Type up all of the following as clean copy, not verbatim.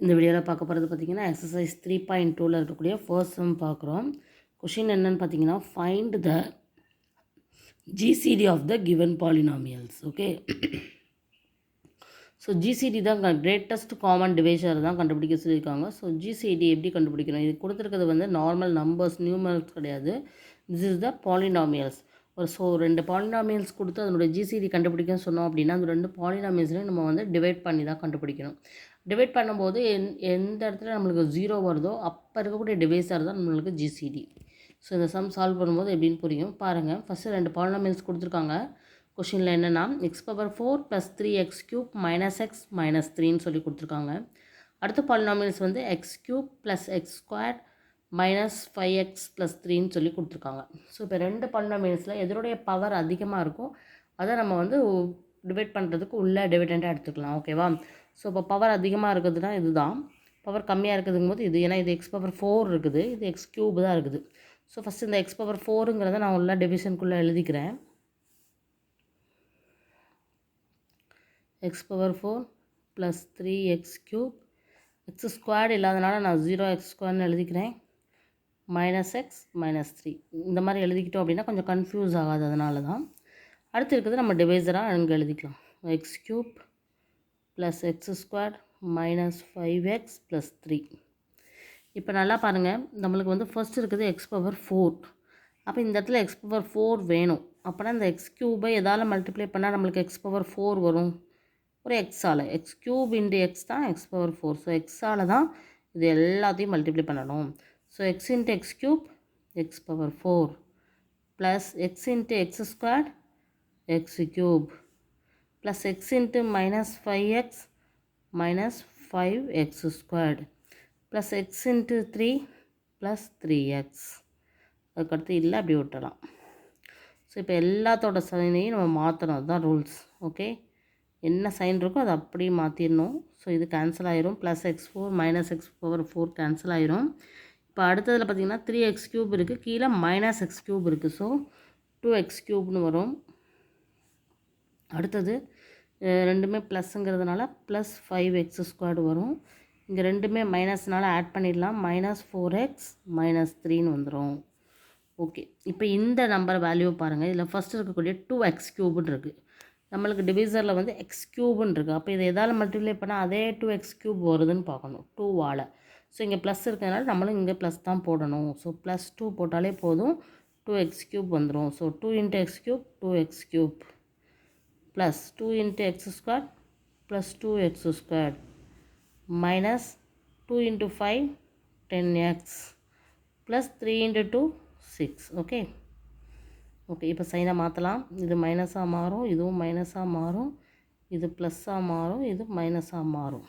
இந்த வீடியோவில் பார்க்க போகிறது பார்த்திங்கன்னா எக்ஸசைஸ் 3.2ல் இருக்கக்கூடிய ஃபர்ஸ்ட் சம் பார்க்குறோம். கொஷின் என்னன்னு பார்த்தீங்கன்னா find the GCD of the given polynomials. Okay, so GCD தான் கிரேட்டஸ்ட் காமன் டிவைசர் தான் கண்டுபிடிக்க சொல்லியிருக்காங்க. ஸோ ஜிசிடி எப்படி கண்டுபிடிக்கணும்? இது கொடுத்துருக்கிறது வந்து நார்மல் நம்பர்ஸ், நியூமரல்ஸ் கிடையாது. This is the polynomials. So 2 polynomials கொடுத்து அதனுடைய ஜிசிடி கண்டுபிடிக்கணும்னு சொன்னோம் அப்படின்னா அந்த 2 பாலினாமியல்ஸ்லையும் நம்ம வந்து டிவைட் பண்ணி தான் கண்டுபிடிக்கணும். டிவைட் பண்ணும்போது எந்த இடத்துல நம்மளுக்கு 0 வருதோ அப்போ இருக்கக்கூடிய டிவைஸர் தான் நம்மளுக்கு ஜிசிடி. ஸோ இந்த சம் சால்வ் பண்ணும்போது எப்படின்னு புரியும் பாருங்கள். ஃபஸ்ட்டு 2 பாலினாமியல்ஸ் கொடுத்துருக்காங்க. கொஷினில் என்னென்னா x⁴ + 3x³ - x - 3ன்னு சொல்லி கொடுத்துருக்காங்க. அடுத்த பாலினாமியல்ஸ் வந்து x³ + x² - 5x + 3ன்னு சொல்லி கொடுத்துருக்காங்க. ஸோ இப்போ 2 பாலினாமியல்ஸில் எதனுடைய பவர் அதிகமாக இருக்கும் அதை நம்ம வந்து டிவைட் பண்ணுறதுக்கு உள்ள டிவிடெண்டாக எடுத்துக்கலாம். ஓகேவா? ஸோ இப்போ பவர் அதிகமாக இருக்குதுன்னா இதுதான், பவர் கம்மியாக இருக்குதுங்கும் போது இது. ஏன்னா இது x⁴ இருக்குது, இது x³ தான் இருக்குது. ஸோ ஃபஸ்ட்டு இந்த x⁴ நான் உள்ள டிவிஷனுக்குள்ளே எழுதிக்கிறேன். x⁴ + 3x³ x² இல்லாதனால நான் 0x² எழுதிக்கிறேன். -x - 3 இந்த மாதிரி எழுதிக்கிட்டோம் அப்படின்னா கொஞ்சம் கன்ஃபியூஸ் ஆகாது, அதனால தான். அடுத்து இருக்குது நம்ம டிவைசராக அங்கே எழுதிக்கலாம். x³ + x² - 5x + 3. இப்போ நல்லா பாருங்கள், நம்மளுக்கு வந்து ஃபர்ஸ்ட் இருக்குது x⁴. அப்போ இந்த இடத்துல x⁴ வேணும். அப்போனா இந்த x³ எதால் மல்டிப்ளை பண்ணால் நம்மளுக்கு x⁴ வரும்? ஒரு எக்ஸால். x³ × x தான் x⁴. ஸோ எக்ஸால் தான் இது எல்லாத்தையும் மல்டிப்ளை பண்ணணும். So x × x³ x⁴ plus x × x² x³ plus x × -5x - 5x² plus x × 3 plus 3x. அதுக்கடுத்து இல்லை அப்படி விட்டுறலாம். ஸோ இப்போ எல்லாத்தோட சைனையும் நம்ம மாற்றணும், அதுதான் ரூல்ஸ். ஓகே, என்ன சைன் இருக்கோ அதை அப்படியே மாற்றிடணும். ஸோ இது கேன்சல் ஆயிரும். +x4 - x⁴ கேன்சல் ஆயிரும். இப்போ அடுத்ததில் பார்த்திங்கன்னா 3x³ இருக்குது, கீழே -x³ இருக்குது. ஸோ 2x³ வரும். அடுத்தது ரெண்டுமே ப்ளஸ்ஸுங்கிறதுனால +5x² வரும். இங்கே ரெண்டுமே மைனஸ்னால ஆட் பண்ணிடலாம். -4x - 3ன்னு வந்துடும். ஓகே, இப்போ இந்த நம்பர் வேல்யூ பாருங்கள். இதில் ஃபஸ்ட்டு இருக்கக்கூடிய 2x³ இருக்குது. நம்மளுக்கு டிவிசரில் வந்து x³ இருக்குது. அப்போ இதை எதால் மல்டிப்ளை பண்ணால் அதே 2x³ வருதுன்னு பார்க்கணும், 2வால். ஸோ இங்கே ப்ளஸ் இருக்கிறதுனால நம்மளும் இங்கே ப்ளஸ் தான் போடணும். ஸோ +2 போட்டாலே போதும், 2x³ வந்துடும். So 2 × x³ 2x³ plus 2 × x² plus 2x² minus 2 × 5 10x plus 3 × 2 6. Okay, okay, இப்போ சைனை மாற்றலாம். இது மைனஸாக மாறும், இதுவும் மைனஸாக மாறும், இது ப்ளஸ்ஸாக மாறும், இது மைனஸாக மாறும்.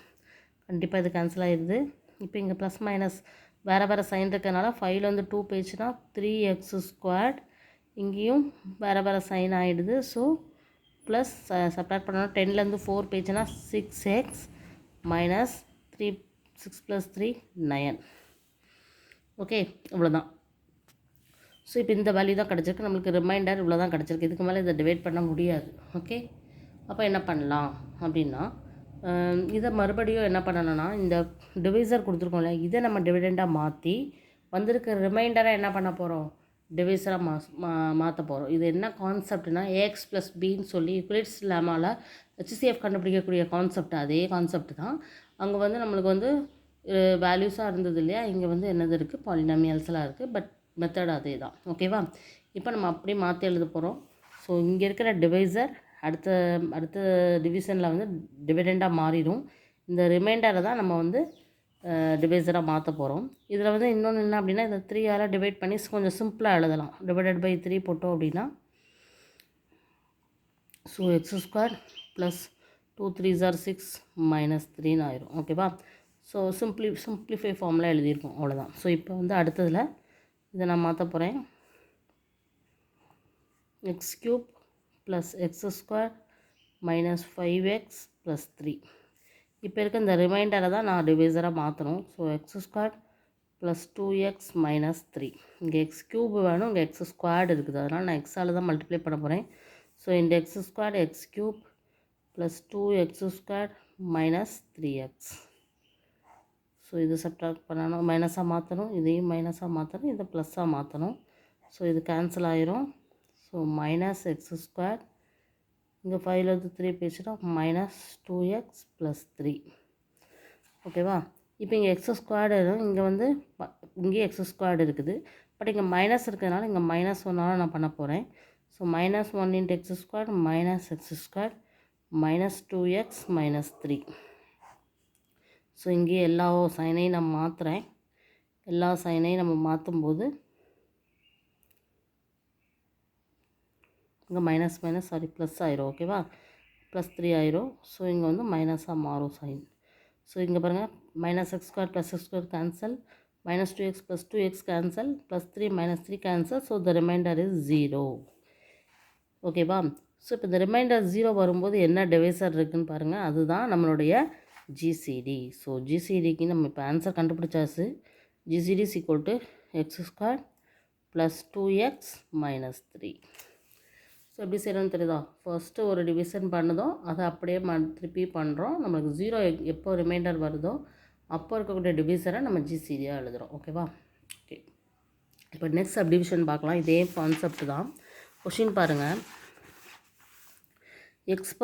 கண்டிப்பாக இது கேன்சல் ஆகிடுது. இப்போ இங்கே ப்ளஸ் மைனஸ் வேறு வேறு சைன் இருக்கிறதுனால 5ல் வந்து 2 போயிடுச்சுன்னா 3x². இங்கேயும் வேறு வேறு சைன் ஆகிடுது. ஸோ ப்ளஸ் சப்ராக்ட் பண்ணோன்னா 10லேருந்து 4 போயிடுச்சுன்னா 6x மைனஸ் 3 6 + 3 9. ஓகே, இவ்வளோதான். ஸோ இப்போ இந்த வேல்யூ தான் கிடச்சிருக்கு. நம்மளுக்கு ரிமைண்டர் இவ்வளோ தான் கிடச்சிருக்கு. இதுக்கு மேலே இதை டிவைட் பண்ண முடியாது. ஓகே, அப்போ என்ன பண்ணலாம் அப்படின்னா இதை மறுபடியும் என்ன பண்ணணும்னா இந்த டிவைசர் கொடுத்துருக்கோம்ல, இதை நம்ம டிவிடெண்டாக மாற்றி வந்திருக்க ரிமைண்டரை என்ன பண்ண போகிறோம்? டிவைசராக மாற்ற போகிறோம். இது என்ன கான்செப்ட்னா AX + Bன்னு சொல்லி யூக்ளிட்ஸ் லெமாவில் HCF கண்டுபிடிக்கக்கூடிய கான்செப்ட், அதே கான்செப்ட் தான். அங்கே வந்து நம்மளுக்கு வந்து வேல்யூஸாக இருந்தது இல்லையா, இங்கே வந்து என்னது இருக்குது, பாலினாமியல்ஸ்லாம் இருக்குது. பட் மெத்தட் அதே தான். ஓகேவா? இப்போ நம்ம அப்படியே மாற்றி எழுத போகிறோம். ஸோ இங்கே இருக்கிற டிவைசர் அடுத்த அடுத்த டிவிஷனில் வந்து டிவிடெண்டாக மாறிடும். இந்த ரிமைண்டரை தான் நம்ம வந்து டிவைசராக மாற்ற போகிறோம். இதில் வந்து இன்னொன்று என்ன அப்படின்னா, இதை 3ஆல் டிவைட் பண்ணி கொஞ்சம் சிம்பிளாக எழுதலாம். /3 போட்டோம் அப்படின்னா so x² plus 2 3s are 6 -3ன்னு ஆயிரும். ஓகேவா? ஸோ சிம்பிளிஃபை ஃபார்மில் எழுதியிருக்கோம், அவ்வளோதான். ஸோ இப்போ வந்து அடுத்ததில் இதை நான் மாற்ற போகிறேன். x³ plus x² - 5x + 3. இப்போ இருக்க இந்த ரிமைண்டரை தான் நான் டிவைசராக மாற்றணும். So x² plus 2x - 3. இங்கே x³ வேணும், இங்கே x² இருக்குது. அதனால் நான் எக்ஸால் தான் மல்டிப்ளை பண்ண போகிறேன். ஸோ இந்த x² x³ plus 2x² - 3x so இது சப்ட்ராக்ட் பண்ணணும், மைனஸாக மாற்றணும், இதையும் மைனஸாக மாற்றணும், இதை ப்ளஸ்ஸாக மாற்றணும். ஸோ இது கேன்சல் ஆயிரும். ஸோ மைனஸ் எக்ஸ் ஸ்கொயர், இங்கே 5லேருந்து 3 போயிடுச்சுன்னா மைனஸ் 2x + 3. ஓகேவா? இப்போ இங்கே எக்ஸ் ஸ்கொயர்டு, இங்கே வந்து இங்கேயே எக்ஸ் ஸ்கொயர்டு இருக்குது. பட் இங்கே மைனஸ் இருக்கிறதுனால இங்கே -1 நான் பண்ண போகிறேன். So -1 × x² minus X square minus 2x minus 3. So இங்கே எல்லா சைனையும் நான் மாற்றுறேன். எல்லா சைனையும் நம்ம மாற்றும்போது இங்கே ப்ளஸ் ஆயிரும். ஓகேவா? +3 ஆயிரும். ஸோ இங்கே வந்து மைனஸாக மாறும் சைன். ஸோ இங்கே பாருங்கள், -x² + x² cancel, -2x + 2x cancel, +3 - 3 cancel. So the reminder is 0. ஓகேவா? ஸோ இப்போ இந்த ரிமைண்டர் 0 வரும்போது என்ன டிவைசர் இருக்குதுன்னு பாருங்கள், அதுதான் நம்மளுடைய ஜிசிடி. ஸோ ஜிசிடிக்கு நம்ம இப்போ ஆன்சர் கண்டுபிடிச்சாச்சு. GCD = x² + 2x - 3. ஸோ எப்படி செய்யணும்னு தெரியுதா? ஃபர்ஸ்ட்டு ஒரு டிவிஷன் பண்ணுதோம், அதை அப்படியே திருப்பி பண்ணுறோம். நம்மளுக்கு 0 எப்போ ரிமைண்டர் வருதோ அப்போ இருக்கக்கூடிய டிவிசரை நம்ம ஜிசிடியாக எழுதுகிறோம். ஓகேவா? ஓகே, இப்போ நெக்ஸ்ட் சப்டிவிஷன் பார்க்கலாம். இதே கான்செப்ட் தான். கொஷின் பாருங்கள், x⁴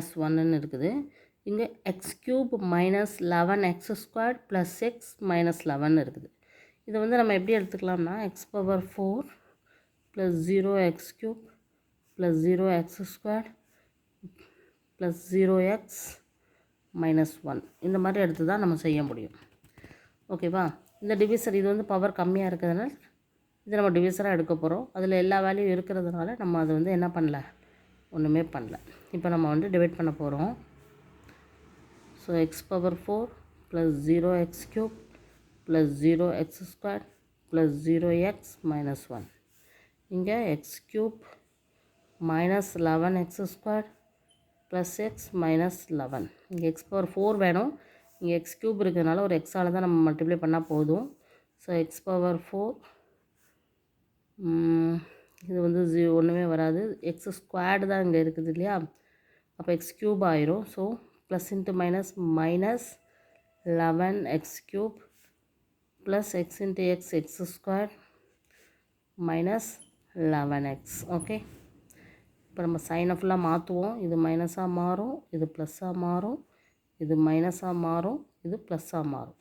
- 1ன்னு இருக்குது. இங்கே x³ - 11x² + x - 11 இருக்குது. இதை வந்து நம்ம எப்படி எடுத்துக்கலாம்னா, x⁴ + 0x³ + 0x² + 0x - 1 இந்த மாதிரி எடுத்து தான் நம்ம செய்ய முடியும். ஓகேவா? இந்த டிவிசர் இது வந்து பவர் கம்மியாக இருக்கிறதுனால இதை நம்ம டிவிசராக எடுக்க போகிறோம். அதில் எல்லா வேல்யூ இருக்கிறதுனால நம்ம அதை வந்து என்ன பண்ணல, ஒன்றுமே பண்ணல. இப்போ நம்ம வந்து டிவைட் பண்ண போகிறோம். So x⁴ + 0x³ + 0x² + 0x - 1. இங்கே x³ - 11x² + x - 11. இங்கே x⁴ வேணும். இங்கே x³ இருக்கிறதுனால ஒரு எக்ஸால் தான் நம்ம மல்டிப்ளை பண்ணால் போதும். ஸோ x⁴ இது வந்து ஒன்றுமே வராது. x² தான் இங்கே இருக்குது இல்லையா? அப்போ x³ ஆயிரும். So plus into minus -11x³ plus x × x x² -11x. Okay, இப்போ நம்ம சைனை ஃபுல்லாக மாற்றுவோம். இது மைனஸாக மாறும், இது ப்ளஸ்ஸாக மாறும், இது மைனஸாக மாறும், இது ப்ளஸ்ஸாக மாறும்.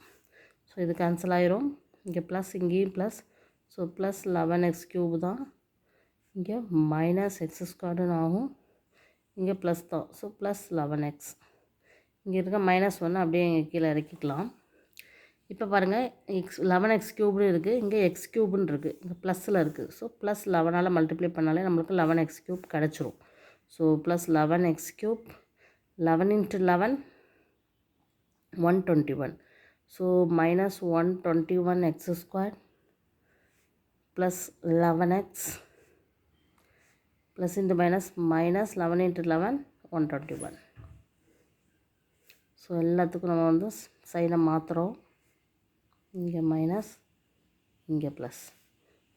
ஸோ இது கேன்சல் ஆயிரும். இங்கே ப்ளஸ், இங்கேயும் ப்ளஸ். ஸோ ப்ளஸ் 11x³ தான், இங்கே -x² ஆகும், இங்கே ப்ளஸ் தான். So plus 11x. இங்கே இருக்க -1 அப்படியே இங்கே கீழே இறக்கிக்கலாம். இப்போ பாருங்கள், 11x³ இருக்குது, இங்கே x³ இருக்குது, இங்கே ப்ளஸில் இருக்குது. ஸோ ப்ளஸ் 11ஆல் மல்டிப்ளை பண்ணாலே நம்மளுக்கு 11x³ கிடச்சிரும். So plus 11x³ 11 × 11 121. So -121x² plus 11x plus into minus -11 × 11 121. So எல்லாத்துக்கும் நம்ம வந்து சைனை மாற்றுறோம். இங்கே மைனஸ், இங்கே ப்ளஸ்.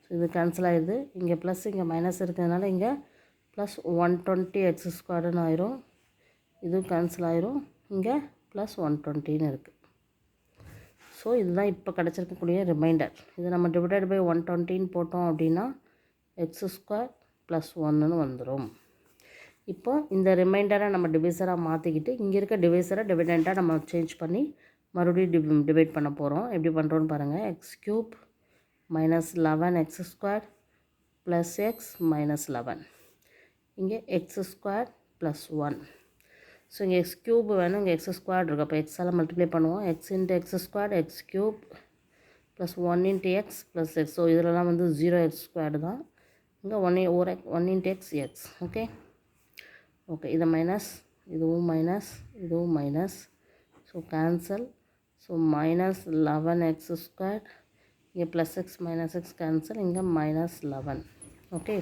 ஸோ இது கேன்சல் ஆகிடுது. இங்கே ப்ளஸ், இங்கே மைனஸ் இருக்கிறதுனால இங்கே ப்ளஸ் 120x² ஆயிரும். இதுவும் கேன்சல் ஆயிரும். இங்கே ப்ளஸ் 120ன்னு இருக்குது. ஸோ இதுதான் இப்போ கிடச்சிருக்கக்கூடிய ரிமைண்டர். இது நம்ம டிவைடட் பை 120ன்னு போட்டோம் அப்படின்னா x² + 1ன்னு வந்துடும். இப்போ இந்த ரிமைண்டரை நம்ம டிவைசராக மாற்றிக்கிட்டு இங்கே இருக்க டிவைசரை டிவிடெண்ட்டாக நம்ம சேஞ்ச் பண்ணி மறுபடியும் டிவைட் பண்ண போகிறோம். எப்படி பண்ணுறோன்னு பாருங்கள். x³ - 11x² + x - 11. இங்கே x² + 1. ஸோ இங்கே x³ வேணும், இங்கே x² இருக்குது. அப்போ எக்ஸால் மல்டிப்ளை பண்ணுவோம். x × x² x³ + 1 × x + x. So இதிலலாம் வந்து 0x² தான். இங்கே 1 × x x. ஓகே, ஓகே, இதை மைனஸ், இதுவும் மைனஸ், இதுவும் minus. So cancel. So -11x², இங்கே ப்ளஸ் x - x கேன்சல், இங்கே -11. ஓகே,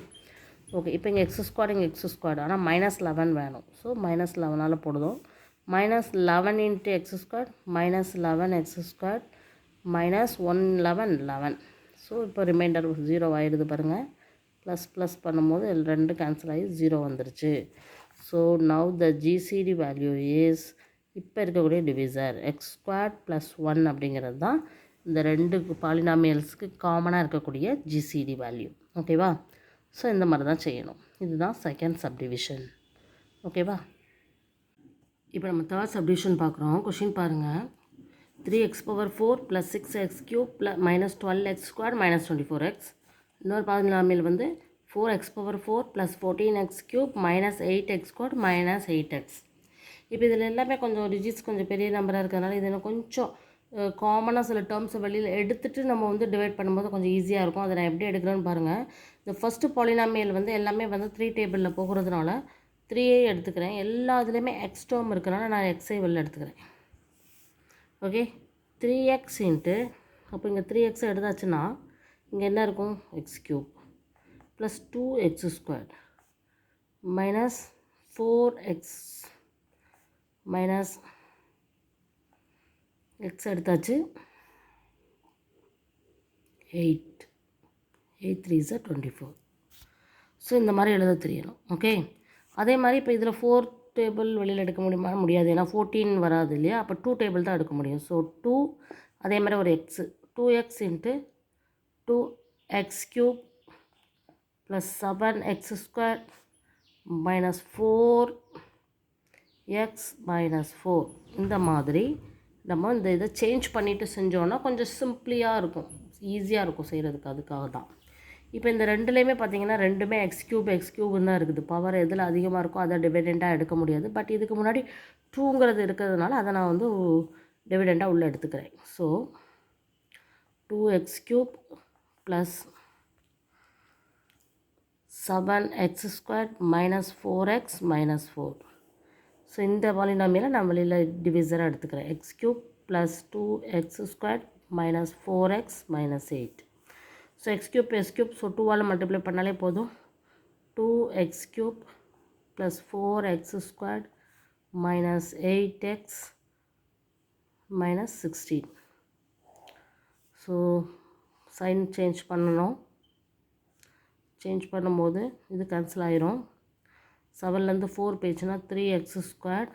ஓகே, இப்போ இங்கே x², இங்கே x², ஆனால் -11 வேணும். ஸோ -11ஆல் போடுதோம். -11 × x² -11x² -111 11. ஸோ இப்போ ரிமைண்டர் 0 ஆகிடுது பாருங்கள். ப்ளஸ் ப்ளஸ் பண்ணும்போது 2 கேன்சல் ஆகி 0 வந்துருச்சு. So now the GCD value is இப்போ இருக்கக்கூடிய டிவிசர் எக்ஸ் ஸ்கொயர் ப்ளஸ் 1 அப்படிங்கிறது தான் இந்த ரெண்டு பாலினாமியல்ஸ்க்கு காமனாக இருக்கக்கூடிய ஜிசிடி வேல்யூ. ஓகேவா? ஸோ இந்த மாதிரி தான் செய்யணும். இதுதான் செகண்ட் சப்டிவிஷன். ஓகேவா? இப்போ நம்ம தேர்ட் சப்டிவிஷன் பார்க்குறோம். கொஷின் பாருங்கள். 3x⁴ + 6x³ minus 12x² minus 24x. இன்னொரு பாலினாமியல் வந்து 4x⁴ + 14x³ minus 8x² minus 8x. இப்போ இதில் எல்லாமே கொஞ்சம் டிஜிட்ஸ் கொஞ்சம் பெரிய நம்பராக இருக்கிறதுனால இதில் கொஞ்சம் காமனாக சில டேர்ம்ஸை வெளியில் எடுத்துகிட்டு நம்ம வந்து டிவைட் பண்ணும்போது கொஞ்சம் ஈஸியாக இருக்கும். அதை நான் எப்படி எடுக்கிறேன்னு பாருங்கள். இந்த ஃபஸ்ட்டு பாலினாமியல் வந்து எல்லாமே வந்து 3 டேபிளில் போகிறதுனால 3ஐ எடுத்துக்கிறேன். எல்லா இதுலேயுமே எக்ஸ் டேர்ம் இருக்கிறனால நான் எக்ஸை வெளில எடுத்துக்கிறேன். ஓகே, 3x இன்ட்டு அப்போ இங்கே 3x எடுத்தாச்சுன்னா இங்கே என்ன இருக்கும்? x³ plus 2x² minus 4x minus x எடுத்தாச்சு 8 3 is 24. ஸோ இந்த மாதிரி எழுத தெரியணும். ஓகே, அதே மாதிரி இப்போ இதில் 4 டேபிள் வெளியில் எடுக்க முடியாது. ஏன்னா 14 வராது இல்லையா? அப்போ 2 டேபிள் தான் எடுக்க முடியும். ஸோ 2 அதே மாதிரி ஒரு x 2x into 2x³ plus 7x² minus 4x minus 4. இந்த மாதிரி நம்ம இந்த இதை சேஞ்ச் பண்ணிவிட்டு செஞ்சோன்னா கொஞ்சம் சிம்பிளியாக இருக்கும், ஈஸியாக இருக்கும் செய்கிறதுக்கு. அதுக்காக தான். இப்போ இந்த ரெண்டுலேயுமே பார்த்தீங்கன்னா ரெண்டுமே x³ தான் இருக்குது. பவர் எதில் அதிகமாக இருக்கோ அதை டிவிடெண்ட்டாக எடுக்க முடியாது. பட் இதுக்கு முன்னாடி 2ங்கிறது இருக்கிறதுனால அதை நான் வந்து டிவிடெண்ட்டாக உள்ளே எடுத்துக்கிறேன். So 2x³ plus 7x² minus 4x minus 4. So இந்த பாலினாமியலை நான் வெளியில் டிவிசராக எடுத்துக்கிறேன். x³ plus 2x² minus 4x minus 8. So x³ s³ so 2ஆல் மல்டிப்ளை பண்ணாலே போதும். 2x³ plus 4x² minus 8x minus 16. So sign change பண்ணணும். சேஞ்ச் பண்ணும்போது இது கேன்சல் ஆயிரும். 7லேருந்து 4 போயிடுச்சுன்னா 3x²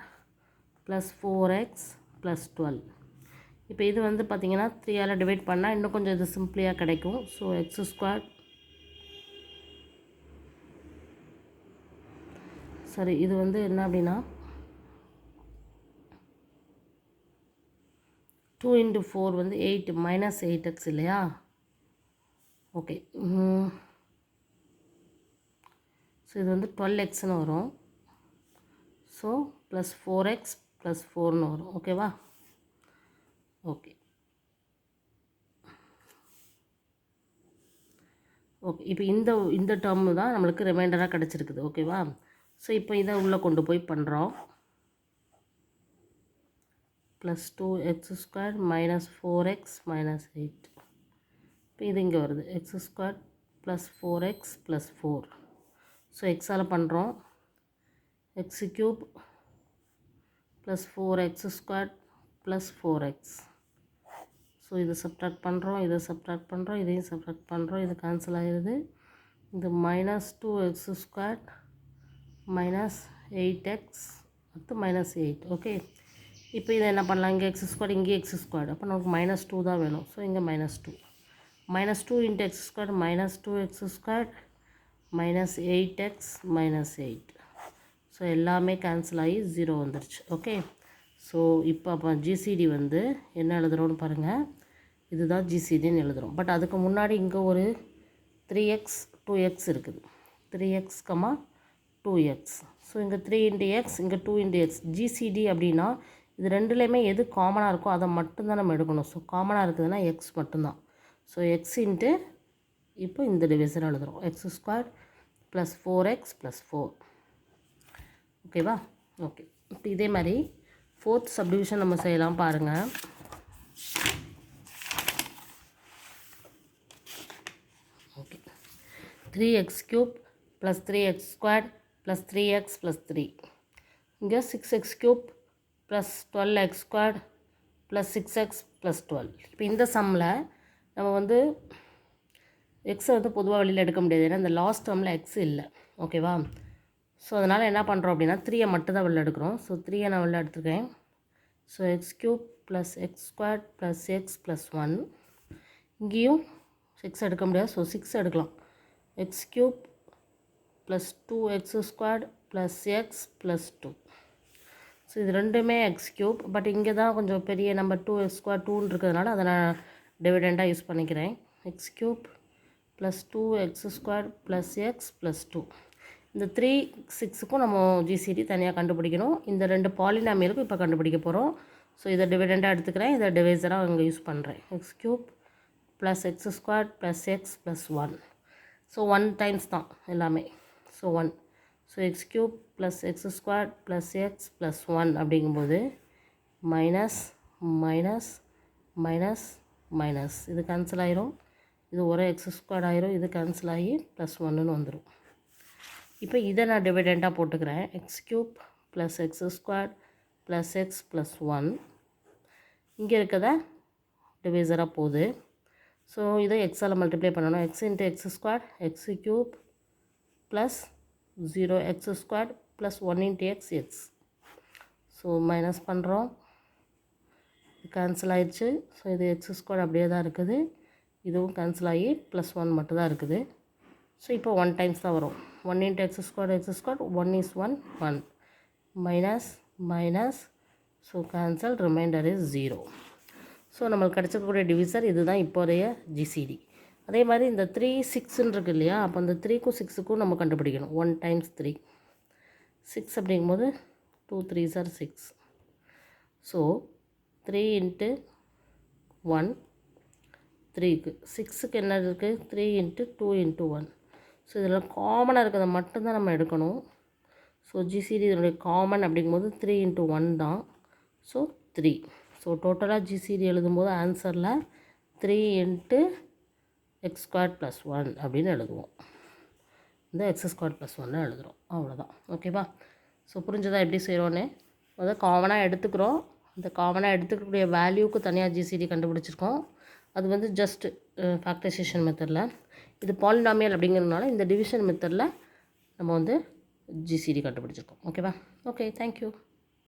ப்ளஸ் 4x ப்ளஸ் 12. இப்போ இது வந்து பார்த்திங்கன்னா 3ஆல் டிவைட் பண்ணால் இன்னும் கொஞ்சம் இது சிம்பிளியாக கிடைக்கும். ஸோ x² சரி, இது வந்து என்ன அப்படின்னா 2 × 4 வந்து 8 மைனஸ் 8x இல்லையா? ஓகே, ஸோ இது வந்து 12xன்னு வரும். ஸோ ப்ளஸ் 4x ப்ளஸ் 4ன்னு வரும். ஓகேவா? ஓகே ஓகே இப்போ இந்த டேர்மு தான் நம்மளுக்கு ரிமைண்டராக கிடச்சிருக்குது. ஓகேவா? ஸோ இப்போ இதை உள்ளே கொண்டு போய் பண்ணுறோம். Plus 2x² minus 4x minus 8. இப்போ இது இங்கே வருது x² plus 4x plus 4. So எக்ஸால் பண்ணுறோம். x³ plus 4x² plus 4x. So இதை சப்ட்ராக்ட் பண்ணுறோம், இதை சப்ட்ராக்ட் பண்ணுறோம், இதையும் சப்ட்ராக்ட் பண்ணுறோம். இது கேன்சல் ஆகிடுது. இது மைனஸ் 2x² மைனஸ் 8x அடுத்து மைனஸ் 8. ஓகே, இப்போ இதை என்ன பண்ணலாம்? இங்கே x², இங்கே x². அப்போ நமக்கு மைனஸ் 2 தான் வேணும். ஸோ இங்கே minus 2 minus 2 into x² minus 2x² minus 8x minus 8. So எல்லாமே கேன்சல் ஆகி 0 வந்துருச்சு. ஓகே, ஸோ அப்போ ஜிசிடி வந்து என்ன எழுதுகிறோன்னு பாருங்கள். இதுதான் ஜிசிடின்னு எழுதுகிறோம். பட் அதுக்கு முன்னாடி இங்கே ஒரு 3x 2x இருக்குது. 3x 2x. ஸோ இங்கே 3 × x இங்கே 2 × x. ஜிசிடி அப்படின்னா இது ரெண்டுலேயுமே எது காமனாக இருக்கோ அதை மட்டும்தான் நம்ம எடுக்கணும். ஸோ காமனாக இருக்குதுன்னா x மட்டும்தான். ஸோ x இன்ட்டு இப்போ இந்த டிவிசன் எழுதுகிறோம். x² plus 4x plus 4. ஓகேவா? ஓகே, இப்போ இதே மாதிரி 4th சப்டிவிஷன் நம்ம செய்யலாம் பாருங்கள். Okay, 3x³ plus 3x² plus 3x plus 3. இங்கே 6x³ plus 12x² plus 6x plus 12. இப்போ இந்த சம்மில் நம்ம வந்து எக்ஸை வந்து பொதுவாக வெளியில் எடுக்க முடியாது. ஏன்னா இந்த லாஸ்ட் டேர்மில் எக்ஸ் இல்லை. ஓகேவா? ஸோ அதனால் என்ன பண்ணுறோம் அப்படின்னா 3ஐ மட்டும் தான் வெளில எடுக்கிறோம். ஸோ 3ஐ நான் வெளில எடுத்துருக்கேன். So X cube plus X square plus X plus 1. இங்கேயும் 6 எடுக்க முடியாது, ஸோ 6 எடுக்கலாம். X cube plus 2x square plus X plus 2. So இது ரெண்டுமே எக்ஸ் க்யூப். பட் இங்கே தான் கொஞ்சம் பெரிய நம்பர் 2x ஸ்கொயர் 2ன்னு இருக்கிறதுனால அதை நான் டிவிடெண்டாக யூஸ் பண்ணிக்கிறேன். X cube plus 2x square plus X plus 2. இந்த 3 6க்கும் நம்ம ஜிசிடி தனியாக கண்டுபிடிக்கணும். இந்த 2 பாலினாமியலுக்கும் இப்போ கண்டுபிடிக்க போகிறோம். ஸோ இதை டிவிடெண்டாக எடுத்துக்கிறேன், இதை டிவைசராக அங்கே யூஸ் பண்ணுறேன். X cube plus X square plus X plus 1. So 1 times தான் எல்லாமே. So 1. So X cube plus X square plus X plus 1 அப்படிங்கும்போது மைனஸ் மைனஸ் மைனஸ் மைனஸ் இது கேன்சல் ஆயிரும். இது ஒரு எக்ஸ் ஸ்கொயர் ஆயிரும், இது கேன்சல் ஆகி ப்ளஸ் 1ன்னு வந்துடும். இப்போ இதை நான் டிவிடெண்டாக போட்டுக்கிறேன். X cube plus X square plus X plus 1. இங்கே இருக்கத டிவைசராக போகுது. ஸோ இதை எக்ஸால் மல்டிப்ளை பண்ணணும். X into X square X cube plus 0x square plus 1 into X X. So minus பண்ணுறோம், கேன்சல் ஆயிடுச்சு. ஸோ இது எக்ஸ் ஸ்கொயர் அப்படியே தான் இருக்குது, இதுவும் கேன்சல் ஆகி ப்ளஸ் 1 மட்டும் தான் இருக்குது. ஸோ இப்போ 1 டைம்ஸ் தான் வரும். 1 into X square 1 is 1 1 minus minus. So cancel, reminder is 0. So நம்மளுக்கு கிடச்சிக்கக்கூடிய டிவிசர் இதுதான் இப்போதைய ஜிசிடி. அதே மாதிரி இந்த 3 6ன்னு இருக்குது இல்லையா, அப்போ அந்த 3க்கும் 6க்கும் நம்ம கண்டுபிடிக்கணும். 1 டைம்ஸ் 3 6 அப்படிங்கும்போது 2 3s are 6. ஸோ 3 இன்ட்டு 1 3க்கு 6க்கு என்ன இருக்குது 3 இன்ட்டு 2 இன்ட்டு 1. ஸோ இதில் காமனாக இருக்கிறத மட்டும்தான் நம்ம எடுக்கணும். ஸோ ஜிசிடி இதனுடைய காமன் அப்படிங்கும்போது 3 இன்ட்டு 1 தான். ஸோ 3. ஸோ டோட்டலாக ஜிசிடி எழுதும்போது ஆன்சரில் 3 இன்ட்டு எக்ஸ் ஸ்கொயர் ப்ளஸ் 1 அப்படின்னு எழுதுவோம். இந்த எக்ஸ் ஸ்கொயர் ப்ளஸ் 1 எழுதுகிறோம், அவ்வளோதான். ஓகேவா? ஸோ புரிஞ்சதா எப்படி செய்கிறோன்னு? அதை காமனாக எடுத்துக்கிறோம். இந்த காமனாக எடுத்துக்கக்கூடிய வேல்யூக்கு தனியாக ஜிசிடி கண்டுபிடிச்சிருக்கோம். அது வந்து ஜஸ்ட் ஃபேக்டரைசேஷன் மெத்தடில். இது பாலினாமியல் அப்படிங்கிறதுனால இந்த டிவிஷன் மெத்தடில் நம்ம வந்து ஜிசிடி கண்டுபிடிச்சிருக்கோம். ஓகேவா? Okay, thank you.